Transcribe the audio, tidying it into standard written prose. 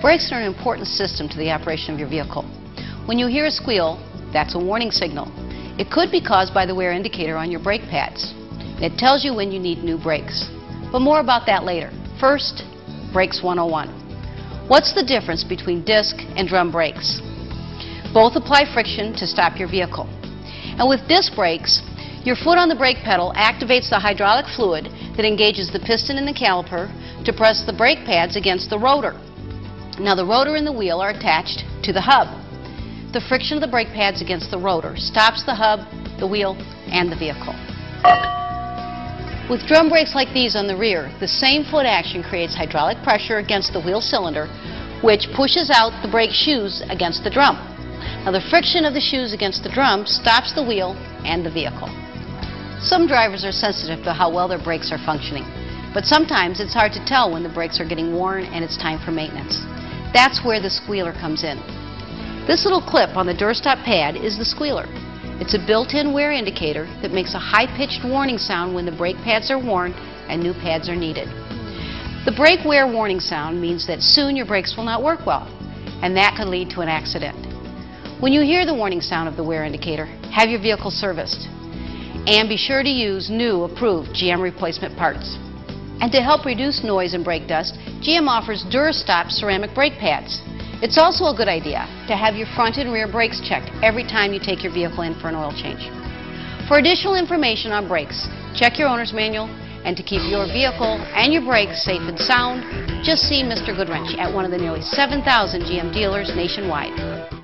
Brakes are an important system to the operation of your vehicle. When you hear a squeal, that's a warning signal. It could be caused by the wear indicator on your brake pads. It tells you when you need new brakes. But more about that later. First, Brakes 101. What's the difference between disc and drum brakes? Both apply friction to stop your vehicle. And with disc brakes, your foot on the brake pedal activates the hydraulic fluid that engages the piston and the caliper to press the brake pads against the rotor. Now the rotor and the wheel are attached to the hub. The friction of the brake pads against the rotor stops the hub, the wheel, and the vehicle. With drum brakes like these on the rear, the same foot action creates hydraulic pressure against the wheel cylinder, which pushes out the brake shoes against the drum. Now the friction of the shoes against the drum stops the wheel and the vehicle. Some drivers are sensitive to how well their brakes are functioning, but sometimes it's hard to tell when the brakes are getting worn and it's time for maintenance. That's where the squealer comes in. This little clip on the doorstop pad is the squealer. It's a built-in wear indicator that makes a high-pitched warning sound when the brake pads are worn and new pads are needed. The brake wear warning sound means that soon your brakes will not work well, and that could lead to an accident. When you hear the warning sound of the wear indicator, have your vehicle serviced. And be sure to use new approved GM replacement parts. And to help reduce noise and brake dust, GM offers Durastop ceramic brake pads. It's also a good idea to have your front and rear brakes checked every time you take your vehicle in for an oil change. For additional information on brakes, check your owner's manual, and to keep your vehicle and your brakes safe and sound, just see Mr. Goodwrench at one of the nearly 7,000 GM dealers nationwide.